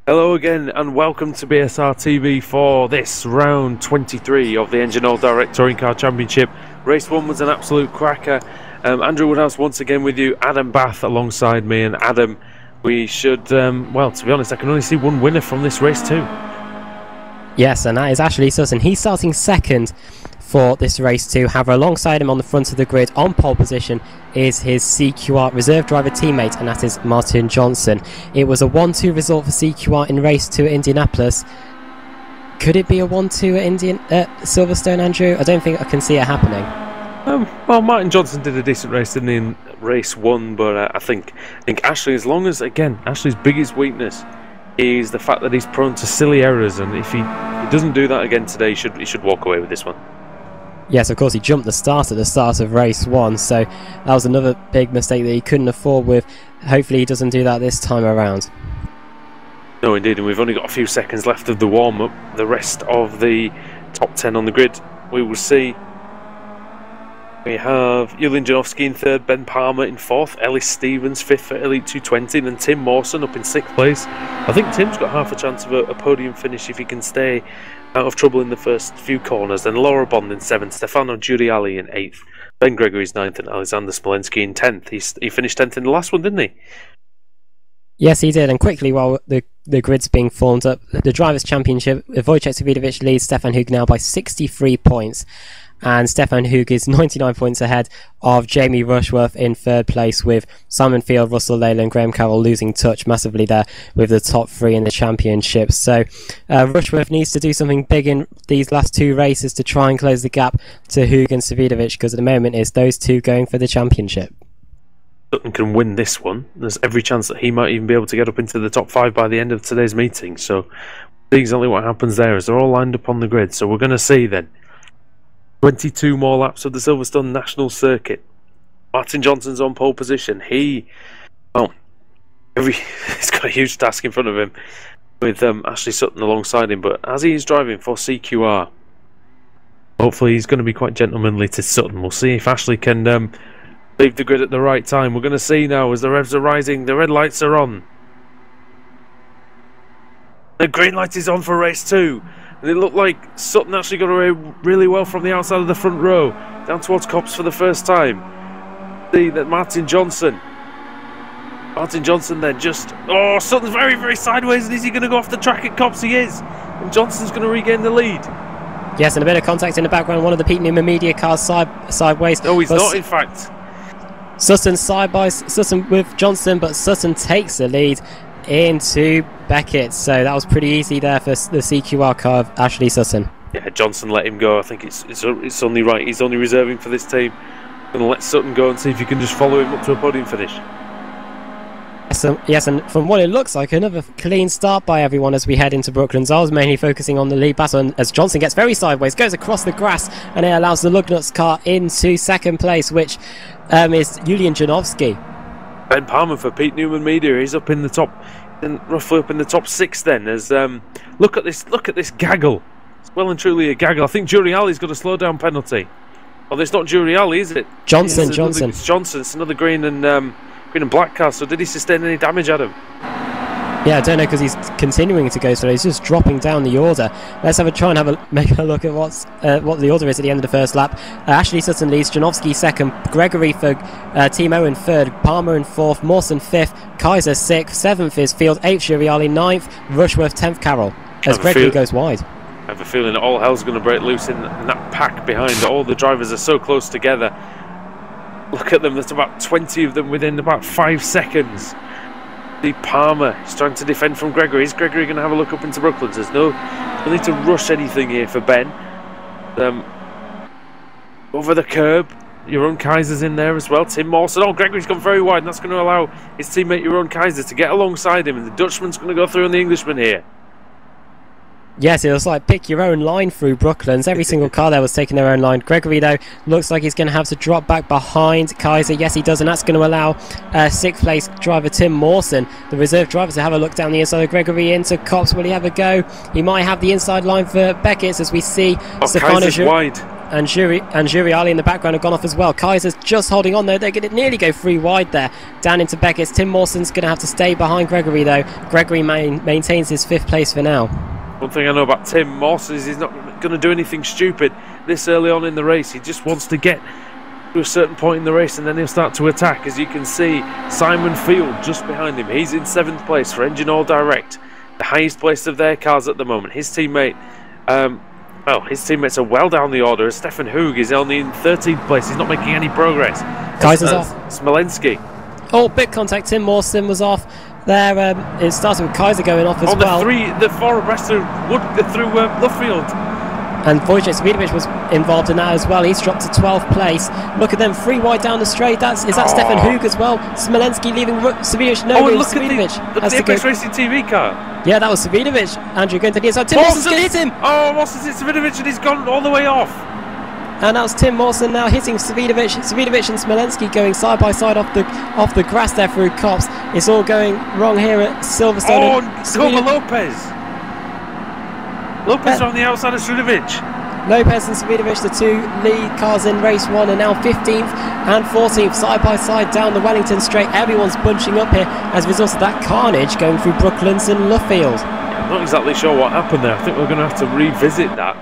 Hello again and welcome to BSR TV for this round 23 of the Engine All Direct Touring Car Championship. Race 1 was an absolute cracker. Andrew Woodhouse once again with you, Adam Bath alongside me, and Adam, we should, well, to be honest, I can only see one winner from this race too. Yes, and that is Ashley Sutton. He's starting second for this race too. However, alongside him on the front of the grid on pole position is his CQR reserve driver teammate, and that is Martin Johnson. It was a 1-2 result for CQR in race 2 at Indianapolis. Could it be a 1-2 at Silverstone, Andrew? I don't think I can see it happening. Well, Martin Johnson did a decent race, didn't he, in race 1, but I think Ashley, as long as, again, Ashley's biggest weakness is the fact that he's prone to silly errors, and if he doesn't do that again today, he should walk away with this one. Yes, of course, he jumped the start at the start of race 1, so that was another big mistake that he couldn't afford with. Hopefully he doesn't do that this time around. No, indeed, and we've only got a few seconds left of the warm-up. The rest of the top 10 on the grid, we will see. We have Julian Janowski in 3rd, Ben Palmer in 4th, Ellis Stevens 5th for Elite 220, and then Tim Mawson up in 6th place. I think Tim's got half a chance of a podium finish if he can stay out of trouble in the first few corners. Then Laura Bond in 7th, Stefano Giuriali in 8th, Ben Gregory's 9th, and Alexander Smolensky in 10th. He finished 10th in the last one, didn't he? Yes, he did, and quickly while the grid's being formed up, the Drivers' Championship, Wojciech Davidovich leads Stefan Hug now by 63 points. And Stefan Hug is 99 points ahead of Jamie Rushworth in 3rd place, with Simon Field, Russell Leyland and Graham Carroll losing touch massively there with the top 3 in the championship. So Rushworth needs to do something big in these last 2 races to try and close the gap to Hug and Davidovich, because at the moment it's those 2 going for the championship. Sutton can win this one. There's every chance that he might even be able to get up into the top 5 by the end of today's meeting. So see exactly what happens there as they're all lined up on the grid. So we're going to see then 22 more laps of the Silverstone National Circuit. Martin Johnson's on pole position. He's got a huge task in front of him with Ashley Sutton alongside him. But as he's driving for CQR, hopefully he's going to be quite gentlemanly to Sutton. We'll see if Ashley can leave the grid at the right time. We're going to see now as the revs are rising, the red lights are on. The green light is on for race 2. And it looked like Sutton actually got away really well from the outside of the front row, down towards Copse for the first time. See that Martin Johnson then just... Oh, Sutton's very, very sideways, and is he going to go off the track at Copse? He is. And Johnson's going to regain the lead. Yes, and a bit of contact in the background. One of the Pete Newman media cars sideways. No, he's not, in fact. Sutton side by Sutton with Johnson, but Sutton takes the lead into Beckett, so that was pretty easy there for the CQR car of Ashley Sutton. Yeah, Johnson let him go. I think it's only right. He's only reserving for this team. Going to let Sutton go and see if he can just follow him up to a podium finish. Yes, and from what it looks like, another clean start by everyone as we head into Brooklands. I was mainly focusing on the lead battle, and as Johnson gets very sideways, goes across the grass, and it allows the Lugnuts car into 2nd place, which is Julian Janowski. Ben Palmer for Pete Newman Media. He's up in the top, roughly up in the top 6 then. As look at this gaggle. It's well and truly a gaggle. I think Giuriali's got a slowdown penalty. Oh, it's not Giuriali, is it? Johnson. It's Johnson. It's another green and black car. So did he sustain any damage, Adam? Yeah, I don't know, because he's continuing to go slow. He's just dropping down the order. Let's make a look at what the order is at the end of the first lap. Ashley Sutton leads, Janowski 2nd, Gregory for Team Owen 3rd, Palmer in 4th, Mawson 5th, Kaiser 6th, 7th is Field, 8th Giuriali, 9th, Rushworth, 10th Carroll, as Gregory goes wide. I have a feeling that all hell's going to break loose in that pack behind. All the drivers are so close together. Look at them, there's about 20 of them within about 5 seconds. The Palmer is trying to defend from Gregory. Is Gregory going to have a look up into Brooklands? There's no need to rush anything here for Ben. Over the curb, Jeroen Kaiser's in there as well. Tim Mawson. Oh, Gregory's gone very wide, and that's going to allow his teammate Jeroen Kaiser to get alongside him, and the Dutchman's going to go through on the Englishman here. Yes, it was like pick your own line through Brooklands. Every single car there was taking their own line. Gregory, though, looks like he's going to have to drop back behind Kaiser. Yes, he does, and that's going to allow 6th place driver Tim Mawson, the reserve driver, to have a look down the inside of Gregory into Copse. Will he have a go? He might have the inside line for Beckett's, as we see. Oh, Kaiser's wide. and Juriali in the background have gone off as well. Kaiser's just holding on though. They're going to nearly go 3 wide there. Down into Beckett's. Tim Mawson's going to have to stay behind Gregory though. Gregory maintains his 5th place for now. One thing I know about Tim Mawson is he's not going to do anything stupid this early on in the race. He just wants to get to a certain point in the race and then he'll start to attack. As you can see, Simon Field just behind him. He's in 7th place for Engine All Direct, the highest place of their cars at the moment. His teammate, his teammates are well down the order. Stefan Hoog is only in 13th place. He's not making any progress. Kaiser's off. Smolensky. Oh, bit contact. Tim Mawson was off. There, it started with Kaiser going off as well. The 4 abreast through Luffield. And Wojciech Swidovic was involved in that as well. He's dropped to 12th place. Look at them, 3 wide down the straight. Is that Stefan Hoog as well? Smolensky leaving Swidovic. No, look Swidovic at the Apex Racing TV car. Yeah, that was Swidovic. Andrew going to the inside. Tim Mawson's going to hit him. Oh, Mawson's hit Swidovic and he's gone all the way off. And that was Tim Mawson now hitting Swidovic. Swidovic and Smolensky going side by side off the grass there through Copse. It's all going wrong here at Silverstone. Copa Lopez. Lopez on the outside of Swidovic. Lopez and Swidovic, the 2 lead cars in race 1, are now 15th and 14th side by side down the Wellington straight. Everyone's bunching up here as a result of that carnage going through Brooklands and Luffield. I'm not exactly sure what happened there. I think we're going to have to revisit that.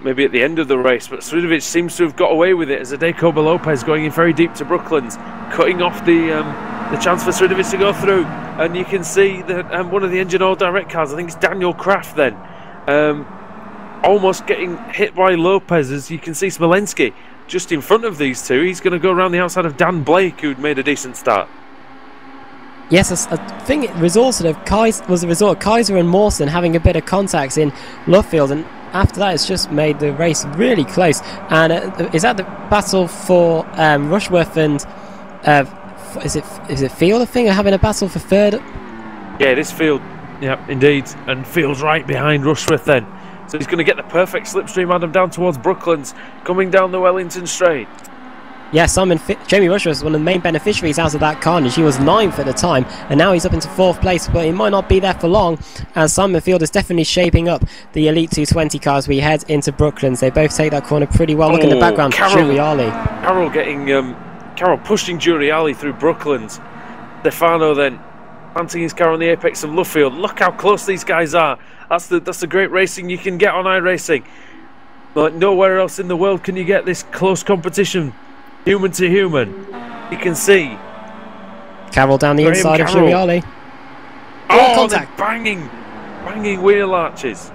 Maybe at the end of the race, but Swidovic seems to have got away with it as Adekoba Lopez going in very deep to Brooklands, cutting off the chance for Swidovic to go through. And you can see that one of the Engine All Direct cars, I think it's Daniel Kraft then, almost getting hit by Lopez. As you can see, Smolensky just in front of these two. He's going to go around the outside of Dan Blake, who'd made a decent start. Yes, I think it was also was the result of Kaiser and Mawson having a bit of contacts in Luffield, and after that it's just made the race really close. And is that the battle for Rushworth and is it Field, I think, are having a battle for 3rd? Yeah, it is Field. Yeah, indeed. And Field's right behind Rushworth then. So he's going to get the perfect slipstream, Adam, down towards Brooklands, coming down the Wellington straight. Yeah, Jamie Rushworth was one of the main beneficiaries out of that carnage. He was 9th at the time, and now he's up into 4th place, but he might not be there for long, as Simon Field is definitely shaping up the Elite 220 cars. We head into Brooklands. They both take that corner pretty well. Look in the background, Juriali. Carroll pushing Juriali through Brooklands. Stefano then planting his car on the apex of Luffield. Look how close these guys are. That's the great racing you can get on iRacing. Like nowhere else in the world can you get this close competition, human to human. You can see Carroll down the inside of Juriali. Contact. Banging wheel arches.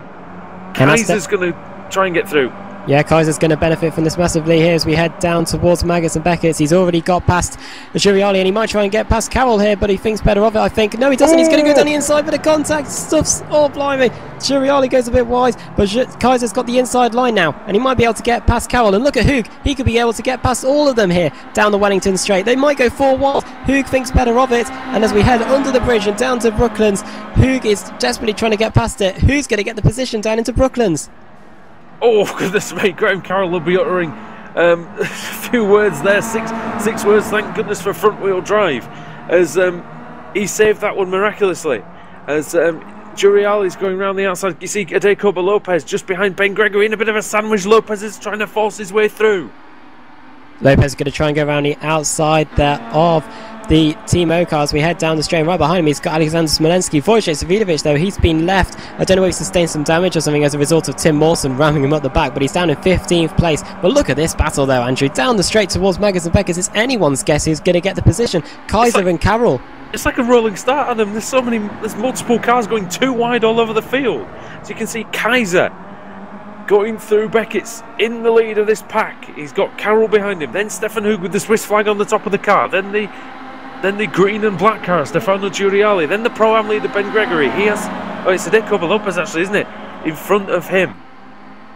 Kaiser's going to try and get through. Yeah, Kaiser's going to benefit from this massively here as we head down towards Maggotts and Beckett's. He's already got past Juriali and he might try and get past Carroll here, but he thinks better of it, I think. No, he doesn't. He's going to go down the inside, but the contact stuffs. Oh, blimey. Juriali goes a bit wide, but Kaiser's got the inside line now, and he might be able to get past Carroll. And look at Hoog. He could be able to get past all of them here down the Wellington straight. They might go 4 wide. Hoog thinks better of it, and as we head under the bridge and down to Brooklands, Hoog is desperately trying to get past it. Hoog's going to get the position down into Brooklands. Oh, goodness me, Graham Carroll will be uttering a few words there, six words, thank goodness for front-wheel drive, as he saved that one miraculously. As Juriali's going around the outside, you see Adekoba Lopez just behind Ben Gregory in a bit of a sandwich. Lopez is trying to force his way through. Lopez is going to try and go around the outside there of the Team O cars. We head down the straight, and right behind him he's got Alexander Smolensky. Wojciech Swidovic though, he's been left. I don't know if he sustained some damage or something as a result of Tim Mawson ramming him up the back, but he's down in 15th place. But look at this battle though, Andrew, down the straight towards Maggotts and Beckett's. It's anyone's guess who's going to get the position. Kaiser and Carroll. It's like a rolling start, Adam. There's multiple cars going too wide all over the field. So you can see Kaiser going through Beckett's in the lead of this pack. He's got Carroll behind him, then Stefan Hoog with the Swiss flag on the top of the car, then the green and black car, Stefano Juriali, then the Pro-Am leader Ben Gregory. It's Adekoba Lopez actually, isn't it, in front of him,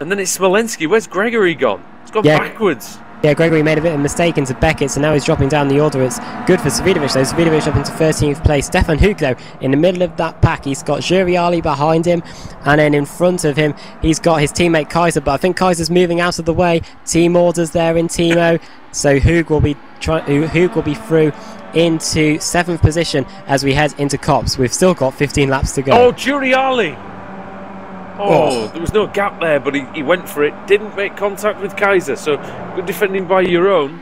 and then it's Smolensky. Where's Gregory gone? It's gone backwards. Yeah, Gregory made a bit of a mistake into Beckett, so now he's dropping down the order. It's good for Swidovic though. Swidovic up into 13th place. Stefan Hoog though, in the middle of that pack. He's got Juriali behind him, and then in front of him he's got his teammate Kaiser, but I think Kaiser's moving out of the way. Team orders there in Team O, so Hoog will be through into 7th position as we head into Copse. We've still got 15 laps to go. Oh, Juriali! Oh, there was no gap there, but he went for it. Didn't make contact with Kaiser, so good defending by your own.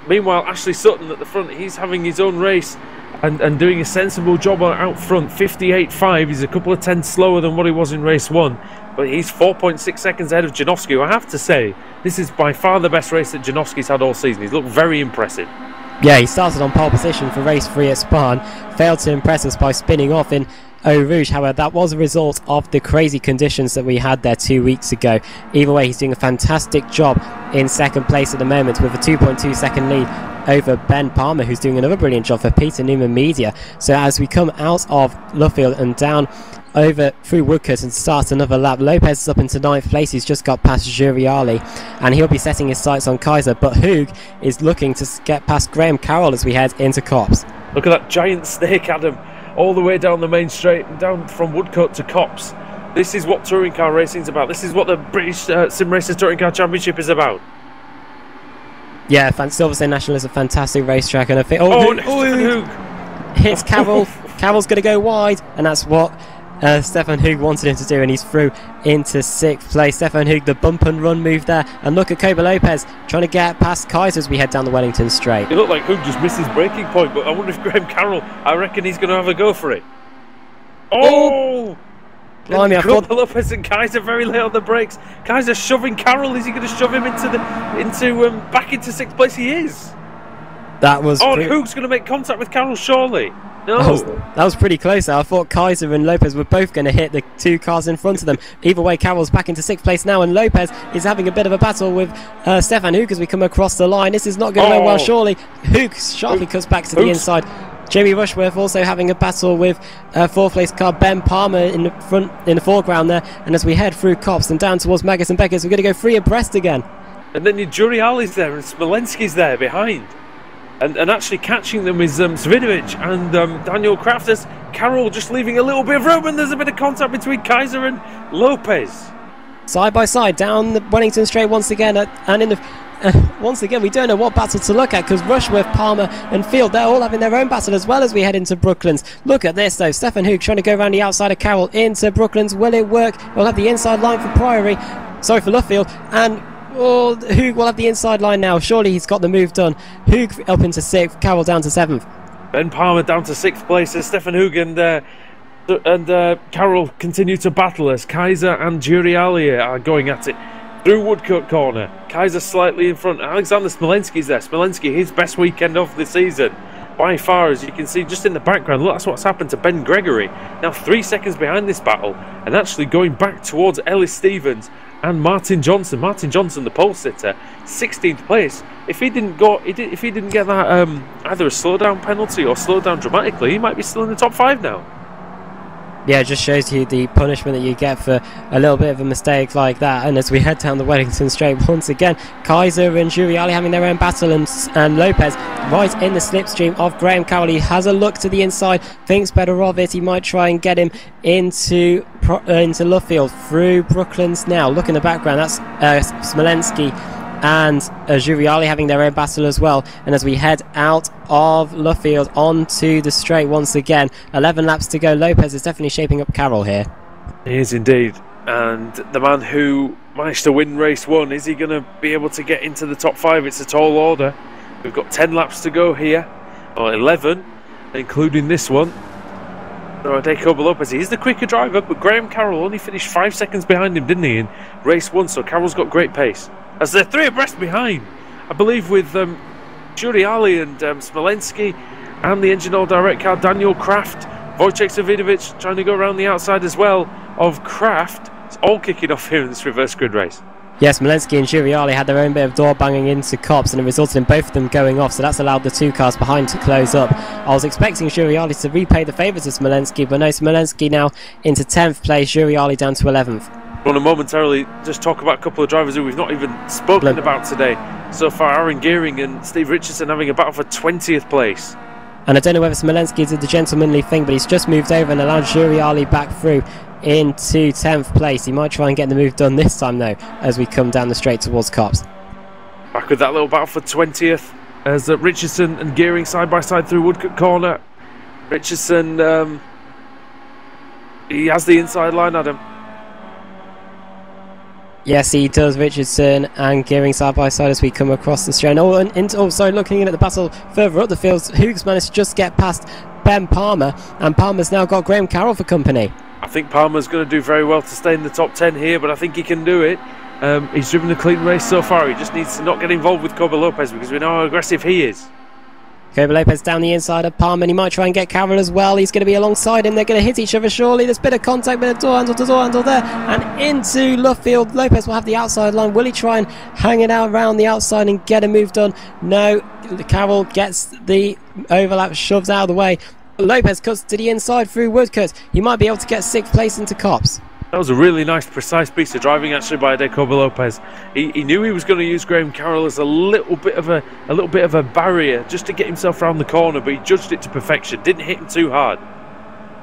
Meanwhile, Ashley Sutton at the front, he's having his own race and doing a sensible job out front. 58.5, he's a couple of tenths slower than what he was in race 1, but he's 4.6 seconds ahead of Janowski, who I have to say, this is by far the best race that Janowski's had all season. He's looked very impressive. Yeah, he started on pole position for race 3 at Spa and failed to impress us by spinning off in Eau Rouge. However, that was a result of the crazy conditions that we had there 2 weeks ago. Either way, he's doing a fantastic job in second place at the moment with a 2.2 second lead over Ben Palmer, who's doing another brilliant job for Peter Newman Media. So as we come out of Luffield and down over through Woodcote and start another lap, Lopez is up into 9th place. He's just got past Juriali and he'll be setting his sights on Kaiser, but Hoog is looking to get past Graham Carroll as we head into Copse. Look at that giant snake, Adam, all the way down the main straight, down from Woodcote to Copse. This is what touring car racing's about. This is what the British Sim Racers Touring Car Championship is about. Yeah, Silverstone National is a fantastic racetrack, and I think Hoog hits Carroll. Carroll's going to go wide, and that's what Stefan Hoog wanted him to do, and he's through into 6th place. Stefan Hoog, the bump and run move there, and look at Koba Lopez trying to get past Kaiser as we head down the Wellington straight. It looked like Hoog just missed his braking point, but I wonder if Graham Carroll, I reckon he's going to have a go for it. Oh! Blimey, I thought Lopez and Kaiser very late on the brakes. Kaiser shoving Carroll. Is he going to shove him into back into 6th place? He is. That was. Oh, and Hoog's going to make contact with Carroll, surely. No. That was pretty close. I thought Kaiser and Lopez were both going to hit the 2 cars in front of them. Either way, Carroll's back into 6th place now, and Lopez is having a bit of a battle with Stefan Hoog as we come across the line. This is not going to go well, surely. Hoog sharply cuts back to the inside. Jamie Rushworth also having a battle with 4th place car Ben Palmer in the foreground there. And as we head through Copse and down towards Magus and Beckers, we're going to go 3 abreast again. And then Juriali's there and Smolensky's there behind. And actually catching them is Svidovic and Daniel Kraft. As Carroll just leaving a little bit of room, and there's a bit of contact between Kaiser and Lopez. Side by side down the Wellington straight once again, and in the once again we don't know what battle to look at, because Rushworth, Palmer and Field, they're all having their own battle as well as we head into Brooklands. Look at this though, Stefan Hoog trying to go around the outside of Carroll into Brooklands. Will it work? We'll have the inside line for Luffield, and Hoog will have the inside line now. Surely he's got the move done. Hoog up into 6th, Carroll down to 7th. Ben Palmer down to 6th place as Stefan Hoog and Carroll continue to battle as Kaiser and Juriali are going at it through Woodcote corner. Kaiser slightly in front. Alexander Smolensky's there. Smolensky, his best weekend of the season by far, as you can see just in the background. Look, that's what's happened to Ben Gregory. Now 3 seconds behind this battle, and actually going back towards Ellis Stevens and Martin Johnson. Martin Johnson, the pole sitter, 16th place. If he didn't get that either a slowdown penalty or slow down dramatically, he might be still in the top 5 now. Yeah, it just shows you the punishment that you get for a little bit of a mistake like that. And as we head down the Wellington straight once again, Kaiser and Juriali having their own battle, and Lopez right in the slipstream of Graham Carroll. He has a look to the inside, thinks better of it. He might try and get him into Luffield through Brooklands now. Look in the background, that's Smolensky and Juriali having their own battle as well. And as we head out of Luffield onto the straight once again, 11 laps to go. Lopez is definitely shaping up Carroll here. He is indeed, and the man who managed to win race 1, is he going to be able to get into the top 5? It's a tall order. We've got 10 laps to go here, or 11 including this one. So Koba Lopez, he's the quicker driver, but Graham Carroll only finished 5 seconds behind him, didn't he, in race 1, so Carroll's got great pace. As they're 3 abreast behind, I believe, with Juriali and Smolensky and the engine all direct car Daniel Kraft. Wojciech Savidovic trying to go around the outside as well of Kraft. It's all kicking off here in this reverse grid race. Yes, Smolensky and Juriali had their own bit of door banging into Copse, and it resulted in both of them going off, so that's allowed the 2 cars behind to close up. I was expecting Juriali to repay the favours of Smolensky, but no, Smolensky now into 10th place, Juriali down to 11th. I want to momentarily just talk about a couple of drivers who we've not even spoken about today so far. Aaron Gearing and Steve Richardson having a battle for 20th place. And I don't know whether Smolensky did the gentlemanly thing, but he's just moved over and allowed Juriali back through into 10th place. He might try and get the move done this time though, as we come down the straight towards Copse. Back with that little battle for 20th as Richardson and Gearing side by side through Woodcote corner. Richardson, he has the inside line, Adam. Yes, he does, Richardson and Gearing side by side as we come across the straight. Sorry, looking in at the battle further up the fields, Hughes managed to just get past Ben Palmer, and Palmer's now got Graham Carroll for company. I think Palmer's going to do very well to stay in the top 10 here, but I think he can do it. He's driven a clean race so far. He just needs to not get involved with Cobo Lopez, because we know how aggressive he is. Cobo Lopez down the inside of Palmer, and he might try and get Carroll as well. He's going to be alongside him. They're going to hit each other surely. There's a bit of contact, bit of door handle there, and into Luffield. Lopez will have the outside line. Will he try and hang it out around the outside and get a move done? No. Carroll gets the overlap shoved out of the way. Lopez cuts to the inside through Woodcut. He might be able to get 6th place into Copse. That was a really nice, precise piece of driving actually by Cobo Lopez. He knew he was going to use Graham Carroll as a little bit of a barrier just to get himself around the corner, but he judged it to perfection. Didn't hit him too hard.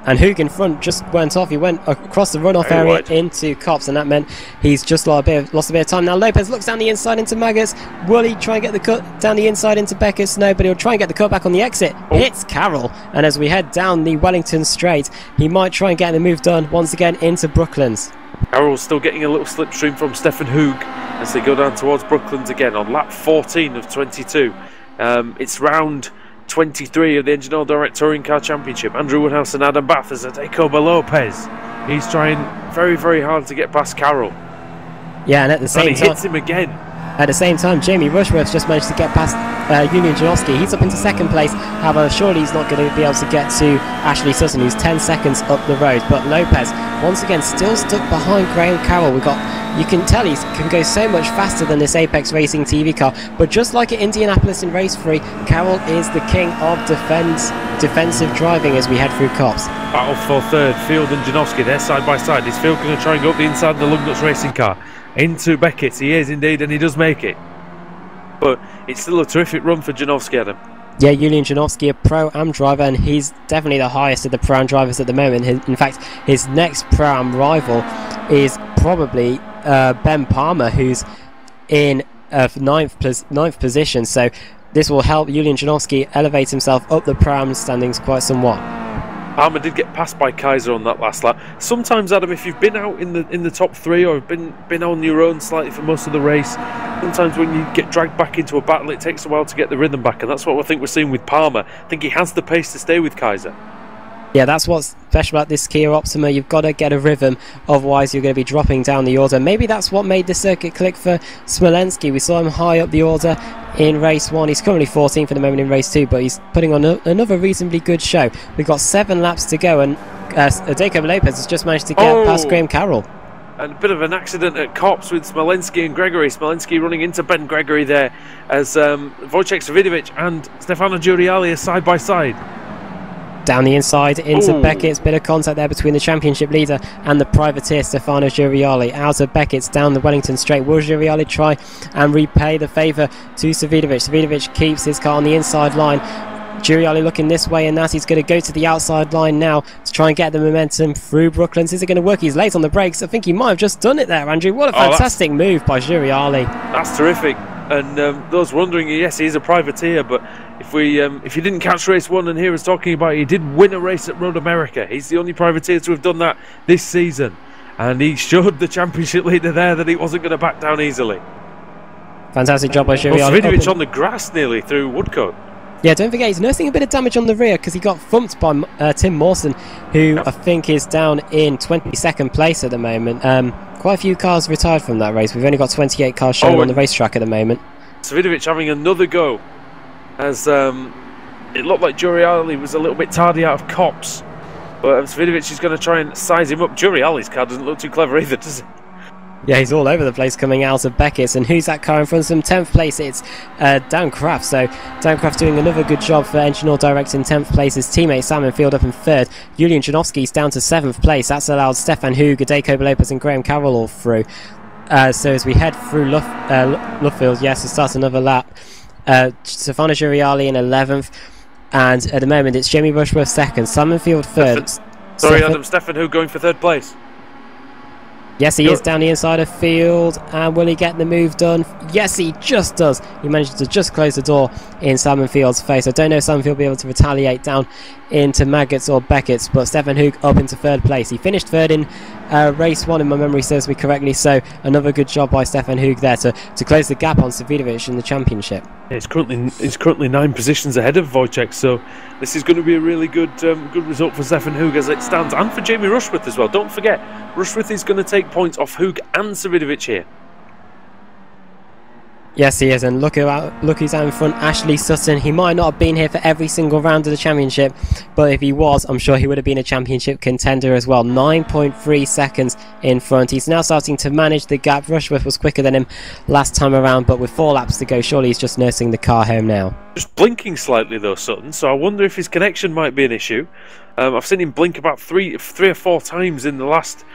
And Hoog in front just went off. He went across the runoff area wide into Copse, and that meant he's just lost a bit of time. Now Lopez looks down the inside into Maggots. Will he try and get the cut down the inside into Beckers? No, but he'll try and get the cut back on the exit. Hits Carroll, and as we head down the Wellington straight, he might try and get the move done once again into Brooklands. Carroll's still getting a little slipstream from Stefan Hoog as they go down towards Brooklands again on lap 14 of 22. It's round 23 of the Engine Oil Direct Touring Car Championship. Andrew Woodhouse and Adam Bath as Cobo Lopez. He's trying very, very hard to get past Carroll. Yeah, and at the same time, he hits him again. At the same time, Jamie Rushworth's just managed to get past Julian Janowski. He's up into 2nd place. However, surely he's not going to be able to get to Ashley Sutton, who's 10 seconds up the road. But Lopez, once again, still stuck behind Graham Carroll. You can tell he can go so much faster than this Apex Racing TV car. But just like at Indianapolis in Race 3, Carroll is the king of defensive driving as we head through Copse. Battle for 3rd, Field and Janowski. They're side by side. Is Field going to try and go up the inside of the Lugnuts racing car? Into Beckett, he is indeed, and he does make it. But it's still a terrific run for Janowski, Adam. Yeah, Julian Janowski, a Pro-Am driver, and he's definitely the highest of the Pro-Am drivers at the moment. In fact, his next Pro-Am rival is probably Ben Palmer, who's in 9th position. So this will help Julian Janowski elevate himself up the Pro-Am standings quite somewhat. Palmer did get passed by Kaiser on that last lap. Sometimes, Adam, if you've been out in the top 3 or been on your own slightly for most of the race, sometimes when you get dragged back into a battle, it takes a while to get the rhythm back, and that's what I think we're seeing with Palmer. I think he has the pace to stay with Kaiser. Yeah, that's what's special about this Kia Optima. You've got to get a rhythm, otherwise you're going to be dropping down the order. Maybe that's what made the circuit click for Smolenski. We saw him high up the order in race 1. He's currently 14th at the moment in race 2, but he's putting on another reasonably good show. We've got 7 laps to go, and Cobo Lopez has just managed to get past Graham Carroll. And a bit of an accident at Copse with Smolenski and Gregory. Smolenski running into Ben Gregory there as Wojciech Savidovic and Stefano Giuriali are side by side. Down the inside into Beckett's, bit of contact there between the championship leader and the privateer Stefano Giuriali. Out of Beckett's down the Wellington straight. Will Giuriali try and repay the favour to Savidovic? Savidovic keeps his car on the inside line. Giuriali looking this way and that. He's going to go to the outside line now to try and get the momentum through Brooklands. Is it going to work? He's late on the brakes. I think he might have just done it there, Andrew. What a fantastic move by Giuriali. That's terrific. And those wondering, yes, he's a privateer, but if you didn't catch race 1 and hear us talking about it, he did win a race at Road America. He's the only privateer to have done that this season, and he showed the championship leader there that he wasn't going to back down easily. Fantastic job by Giuriali. Savidovic on the grass nearly through Woodcote. Yeah, don't forget he's nursing a bit of damage on the rear because he got thumped by Tim Mawson, who I think is down in 22nd place at the moment. Quite a few cars retired from that race. We've only got 28 cars showing on the racetrack at the moment. Savidovic having another go, as it looked like Giuriali was a little bit tardy out of Copse, but Savidovic is going to try and size him up. Giuriali's car doesn't look too clever either, does it? Yeah, he's all over the place coming out of Beckett's. And who's that car in front of him? 10th place, it's Dan Kraft. So Dan Kraft doing another good job for Engine Oil Direct in 10th place. His teammate Simon Field up in 3rd. Julian Janowski's down to 7th place. That's allowed Stefan Hoog, Cobo Lopez and Graham Carroll all through. So as we head through Luffield, yes, to start another lap, Stefano Giuriali in 11th. And at the moment, it's Jamie Rushworth 2nd, Simon Field 3rd. Adam, Stefan Hoog going for 3rd place. Yes, he is down the inside of Field, and will he get the move done? Yes, he just does. He managed to just close the door in Simon Field's face. I don't know if Simon Field will be able to retaliate down into Maggots or Beckett's, but Stefan Hoog up into 3rd place. He finished 3rd in race 1, if my memory serves me correctly. So another good job by Stefan Hug there to close the gap on Savidovic in the championship. Yeah, he's currently 9 positions ahead of Wojciech, so this is going to be a really good result for Stefan Hug as it stands, and for Jamie Rushworth as well. Don't forget, Rushworth is going to take points off Hug and Savidovic here. Yes, he is, and look who's out in front, Ashley Sutton. He might not have been here for every single round of the championship, but if he was, I'm sure he would have been a championship contender as well. 9.3 seconds in front. He's now starting to manage the gap. Rushworth was quicker than him last time around, but with 4 laps to go, surely he's just nursing the car home now. Just blinking slightly though, Sutton, so I wonder if his connection might be an issue. I've seen him blink about three or 4 times in the last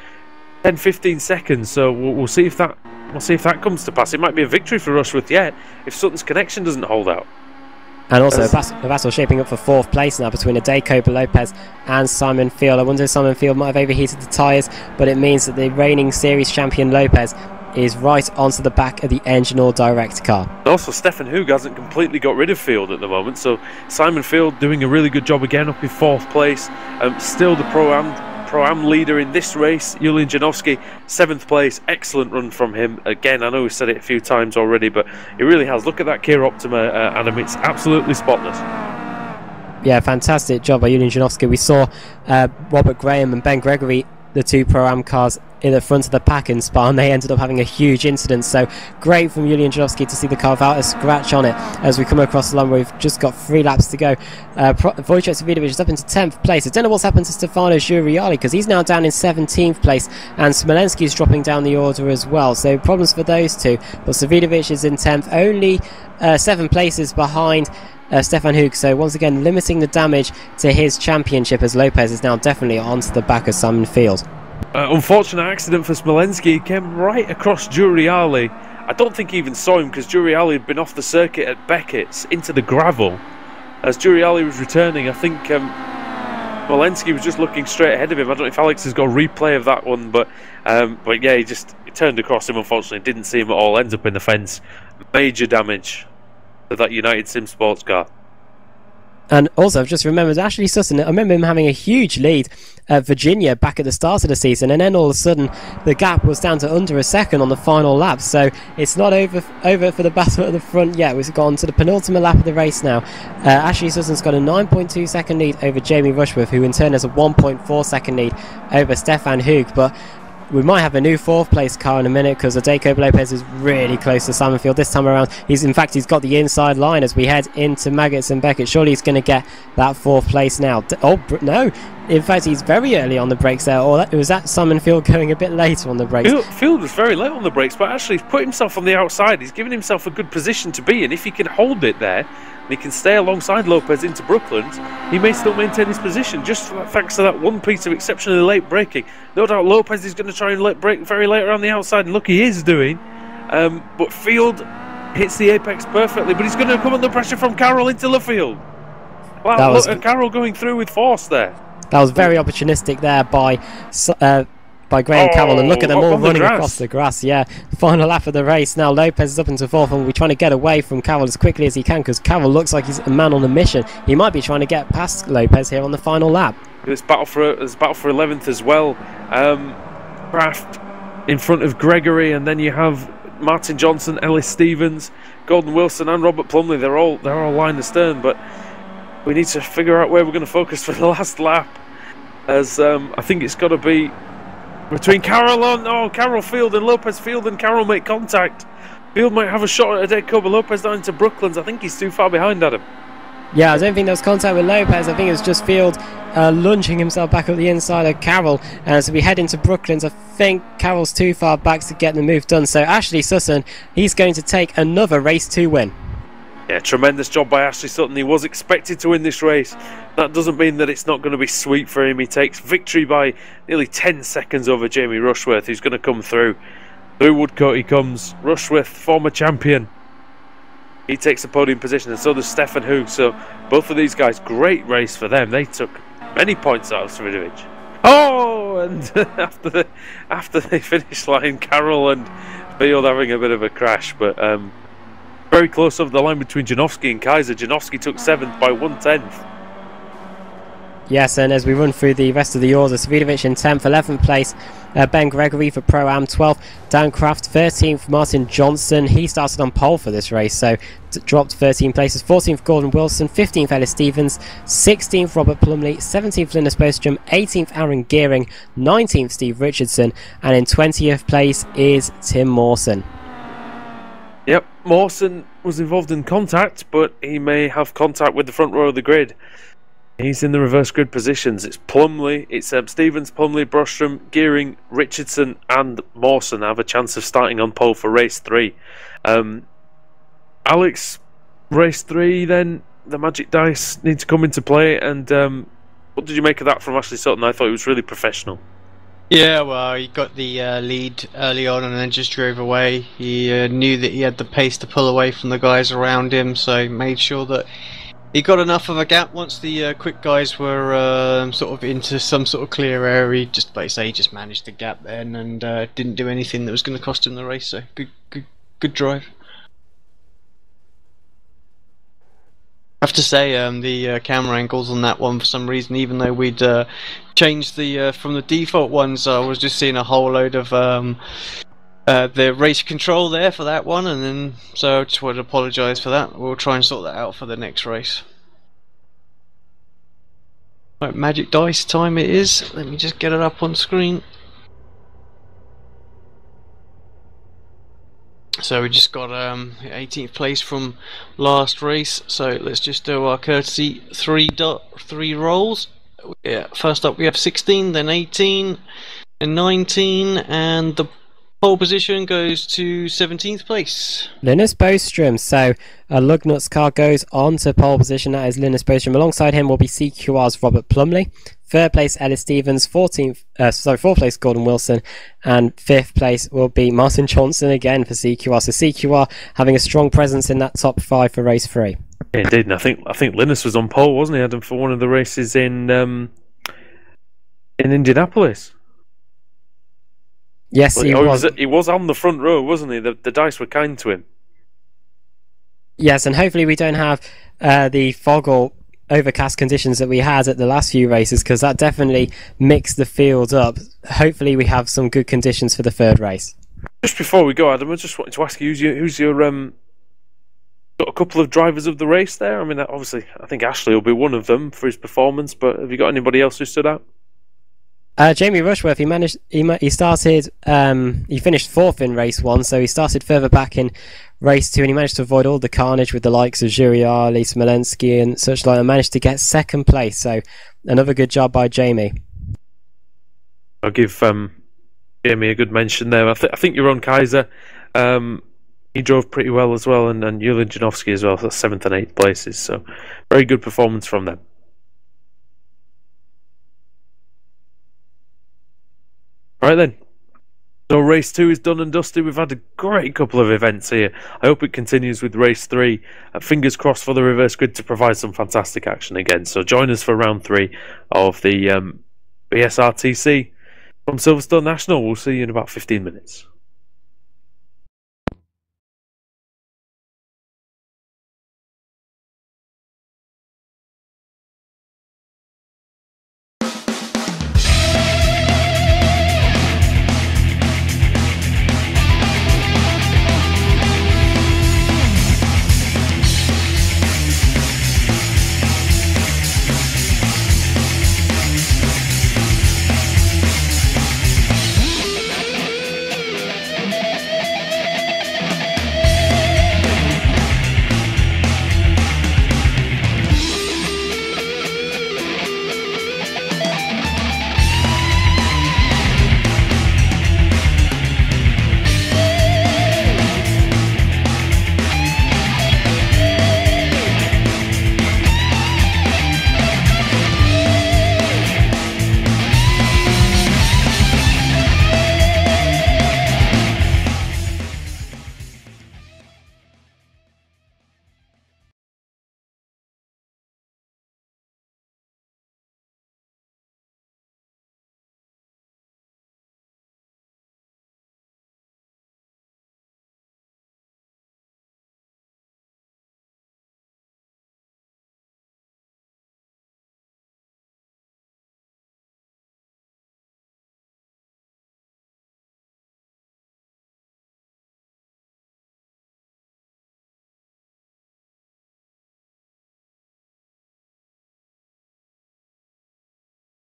10-15 seconds, so we'll see if that comes to pass. It might be a victory for Rushworth yet if Sutton's connection doesn't hold out. And also Vassal shaping up for 4th place now between Adeko Lopez and Simon Field. I wonder if Simon Field might have overheated the tyres, but it means that the reigning series champion Lopez is right onto the back of the engine or direct car. Also, Stefan Hug hasn't completely got rid of Field at the moment, so Simon Field doing a really good job again, up in 4th place. Still the Pro-Am leader in this race, Julian Janowski, 7th place. Excellent run from him. Again, I know we've said it a few times already, but he really has. Look at that Kia Optima, Adam. It's absolutely spotless. Yeah, fantastic job by Julian Janowski. We saw Robert Graham and Ben Gregory, the 2 Pro-Am cars, in the front of the pack in Spa, and they ended up having a huge incident. So great from Julian Janowski to see the car without a scratch on it as we come across the line. We've just got 3 laps to go. Wojciech Savidovic is up into 10th place. I don't know what's happened to Stefano Giuriali because he's now down in 17th place, and Smolenski is dropping down the order as well. So problems for those 2. But Savidovic is in 10th, only 7 places behind Stefan Hug, so once again limiting the damage to his championship as Lopez is now definitely onto the back of Simon Field. Unfortunate accident for Smolenski. He came right across Giuriali. I don't think he even saw him because Giuriali had been off the circuit at Beckett's into the gravel. As Giuriali was returning, I think Smolenski was just looking straight ahead of him. I don't know if Alex has got a replay of that one, but yeah, he turned across him, unfortunately, didn't see him at all, ends up in the fence. Major damage to that United Sim Sports car. And also, I've just remembered Ashley Sutton. I remember him having a huge lead at Virginia back at the start of the season, and then all of a sudden the gap was down to under a second on the final lap. So it's not over for the battle at the front yet. We've gone to the penultimate lap of the race now. Ashley Sutton's got a 9.2 second lead over Jamie Rushworth, who in turn has a 1.4 second lead over Stefan Hug. But we might have a new 4th place car in a minute because Adeko Lopez is really close to Simon Field this time around. He's got the inside line as we head into Maggots and Beckett. Surely he's going to get that 4th place now. Oh no, in fact he's very early on the brakes there. Or was that Simon Field going a bit later on the brakes? Field was very late on the brakes, but actually he's put himself on the outside. He's given himself a good position to be in. If he can hold it there, he can stay alongside Lopez into Brooklands, he may still maintain his position, just thanks to that one piece of exceptionally late braking. No doubt Lopez is going to try and brake very late around the outside, and look, he is doing. But Field hits the apex perfectly, but he's going to come under pressure from Carroll into the field. Wow, look at Carroll going through with force there. That was very opportunistic there by Graham Carroll, and look at them all running across the grass. Yeah, final lap of the race now. Lopez is up into 4th, and we're trying to get away from Carroll as quickly as he can because Carroll looks like he's a man on a mission. He might be trying to get past Lopez here on the final lap. There's battle for 11th as well. Kraft in front of Gregory, and then you have Martin Johnson, Ellis Stevens, Gordon Wilson, and Robert Plumley. They're all line astern, but we need to figure out where we're going to focus for the last lap. As I think it's got to be between Carroll Field and Lopez. Field and Carroll make contact. Field might have a shot at Adeko, but Lopez down into Brooklands. I think he's too far behind, Adam. Yeah, I don't think there was contact with Lopez. I think it was just Field lunging himself back up the inside of Carroll. As we head into Brooklands, I think Carroll's too far back to get the move done. So Ashley Sutton, he's going to take another race 2 win. Yeah, tremendous job by Ashley Sutton. He was expected to win this race. That doesn't mean that it's not going to be sweet for him. He takes victory by nearly 10 seconds over Jamie Rushworth, who's going to come through. Through Woodcote he comes. Rushworth, former champion. He takes the podium position, and so does Stefan Hug. So both of these guys, great race for them. They took many points out of Savidovic. Oh, and after the finish line, Carroll and Field having a bit of a crash, but very close over the line between Janowski and Kaiser. Janowski took 7th by 1/10. Yes, and as we run through the rest of the order, Svidovic in 10th, 11th place, Ben Gregory for Pro-Am, 12th, Dan Kraft, 13th, Martin Johnson. He started on pole for this race, so dropped 13 places. 14th, Gordon Wilson, 15th, Ellis Stevens, 16th, Robert Plumley, 17th, Linus Bostrom, 18th, Aaron Gearing, 19th, Steve Richardson, and in 20th place is Tim Mawson. Yep, Mawson was involved in contact, but he may have contact with the front row of the grid. He's in the reverse grid positions. It's Plumley, it's Stevens, Plumley, Bostrom, Gearing, Richardson and Mawson have a chance of starting on pole for race 3. Alex, race 3 then, the magic dice need to come into play, and what did you make of that from Ashley Sutton? I thought it was really professional. Yeah, well, he got the lead early on and then just drove away. He knew that he had the pace to pull away from the guys around him, so he made sure that he got enough of a gap once the quick guys were sort of into some sort of clear area. He just, like I say, he just managed the gap then and didn't do anything that was going to cost him the race. So good drive. I have to say, the camera angles on that one, for some reason, even though we'd changed the from the default ones, I was just seeing a whole load of the race control there for that one, and then so I just wanted to apologise for that. We'll try and sort that out for the next race. Right, magic dice time it is. Let me just get it up on screen. So we just got 18th place from last race. So let's just do our courtesy 3 rolls. Yeah, first up we have 16, then 18, and 19, and the pole position goes to 17th place. Linus Bostrom. So Lugnut's car goes on to pole position. That is Linus Bostrom. Alongside him will be CQR's Robert Plumley. Third place Ellis Stevens. Fourth place Gordon Wilson, and 5th place will be Martin Johnson again for CQR. So CQR having a strong presence in that top 5 for race 3. Yeah, indeed, and I think Linus was on pole, wasn't he, Adam, for one of the races in Indianapolis? Yes, well, he was on the front row, wasn't he? The dice were kind to him. Yes, and hopefully we don't have the fog or overcast conditions that we had at the last few races, because that definitely mixed the field up. Hopefully we have some good conditions for the 3rd race. Just before we go, Adam, I just wanted to ask you, who's your got a couple of drivers of the race there? I mean, obviously, I think Ashley will be one of them for his performance, but have you got anybody else who stood out? Jamie Rushworth, he finished 4th in race 1, so he started further back in race 2, and he managed to avoid all the carnage with the likes of Juriar, Smolensky and such like, and managed to get 2nd place, so another good job by Jamie. I'll give Jamie a good mention there. I think Jeroen Kaiser, he drove pretty well as well, and Julian Janowski as well, so 7th and 8th places, so very good performance from them. Right then, so race 2 is done and dusted. We've had a great couple of events here. I hope it continues with race 3. Fingers crossed for the reverse grid to provide some fantastic action again. So join us for round 3 of the BSRTC from Silverstone National. We'll see you in about 15 minutes.